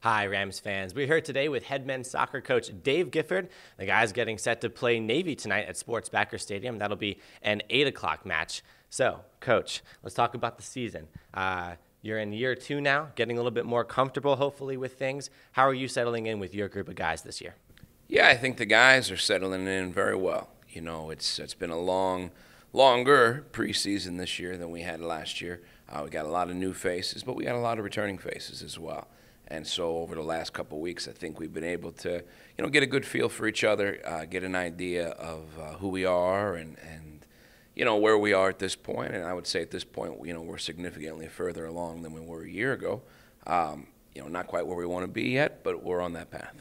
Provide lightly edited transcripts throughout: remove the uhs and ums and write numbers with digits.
Hi, Rams fans. We're here today with head men's soccer coach Dave Giffard. The guy's getting set to play Navy tonight at Sports Backer Stadium. That'll be an 8 o'clock match. So, coach, let's talk about the season. You're in year 2 now, getting a little bit more comfortable, hopefully, with things. How are you settling in with your group of guys this year? Yeah, I think the guys are settling in very well. You know, it's been a longer preseason this year than we had last year. We got a lot of new faces, but we got a lot of returning faces as well. And so over the last couple of weeks, I think we've been able to, get a good feel for each other, get an idea of who we are and where we are at this point. And I would say at this point, we're significantly further along than we were a year ago. Not quite where we want to be yet, but we're on that path.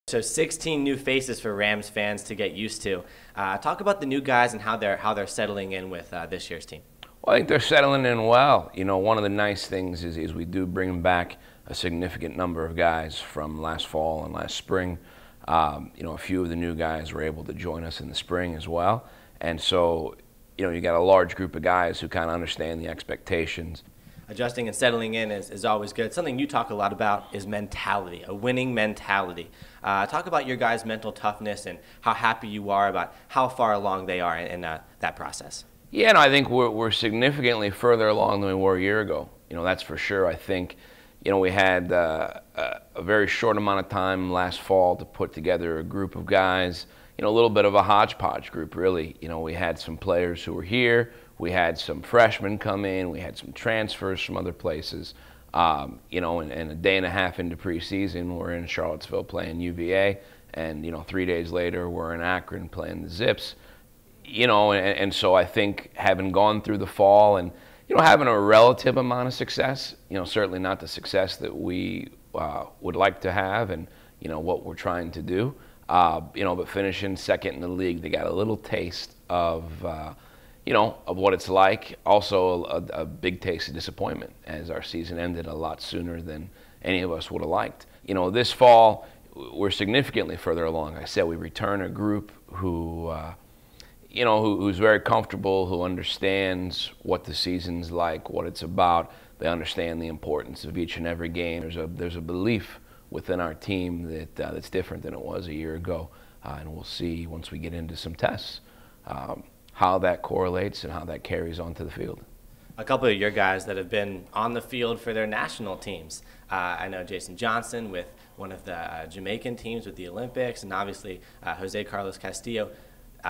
So 16 new faces for Rams fans to get used to. Talk about the new guys and how they're settling in with this year's team. Well, I think they're settling in well. One of the nice things is we do bring back a significant number of guys from last fall and last spring. A few of the new guys were able to join us in the spring as well. And so, you got a large group of guys who kind of understand the expectations. Adjusting and settling in is always good. Something you talk a lot about is mentality, a winning mentality. Talk about your guys' mental toughness and how happy you are about how far along they are in that process. Yeah, no, I think we're significantly further along than we were a year ago. That's for sure. I think, we had a very short amount of time last fall to put together a group of guys, a little bit of a hodgepodge group, really. We had some players who were here. We had some freshmen come in. We had some transfers from other places. And a day and a half into preseason, we're in Charlottesville playing UVA. And, 3 days later, we're in Akron playing the Zips. And so I think having gone through the fall and, having a relative amount of success, certainly not the success that we would like to have and, what we're trying to do, but finishing second in the league, they got a little taste of what it's like. Also a big taste of disappointment as our season ended a lot sooner than any of us would have liked. This fall, we're significantly further along. Like I said, we return a group who's very comfortable, who understands what the season's like, what it's about. They understand the importance of each and every game. There's a belief within our team that's different than it was a year ago, and we'll see once we get into some tests how that correlates and how that carries onto the field. A couple of your guys that have been on the field for their national teams. I know Jason Johnson with one of the Jamaican teams with the Olympics, and obviously Jose Carlos Castillo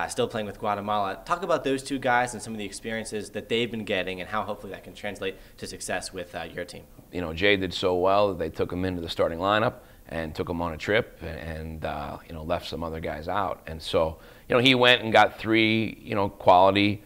still playing with Guatemala. Talk about those two guys and some of the experiences that they've been getting and how hopefully that can translate to success with your team. Jay did so well that they took him into the starting lineup and took him on a trip and left some other guys out. And so, he went and got 3, quality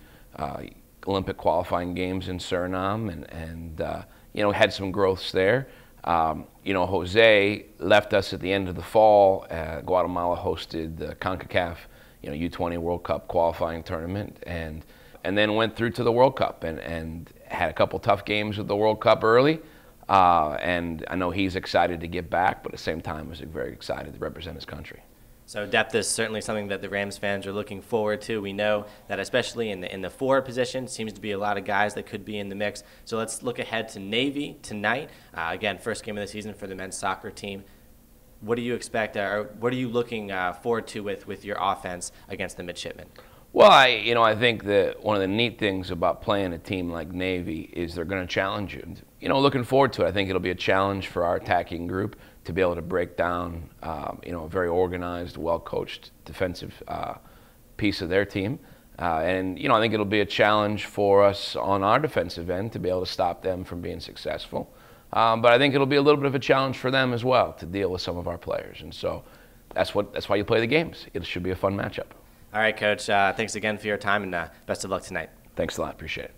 Olympic qualifying games in Suriname and had some growths there. Jose left us at the end of the fall. Guatemala hosted the CONCACAF U20 World Cup qualifying tournament and then went through to the World Cup and had a couple tough games with the World Cup early. And I know he's excited to get back, but at the same time, he's very excited to represent his country. So depth is certainly something that the Rams fans are looking forward to. We know that especially in the forward position, seems to be a lot of guys that could be in the mix. So let's look ahead to Navy tonight. Again, first game of the season for the men's soccer team. What do you expect, or what are you looking forward to with your offense against the midshipmen? Well, I think that one of the neat things about playing a team like Navy is they're going to challenge you. Looking forward to it. I think it'll be a challenge for our attacking group to be able to break down, a very organized, well-coached defensive piece of their team. And I think it'll be a challenge for us on our defensive end to be able to stop them from being successful. But I think it'll be a little bit of a challenge for them as well to deal with some of our players. And so that's why you play the games. It should be a fun matchup. All right, Coach. Thanks again for your time, and best of luck tonight. Thanks a lot. Appreciate it.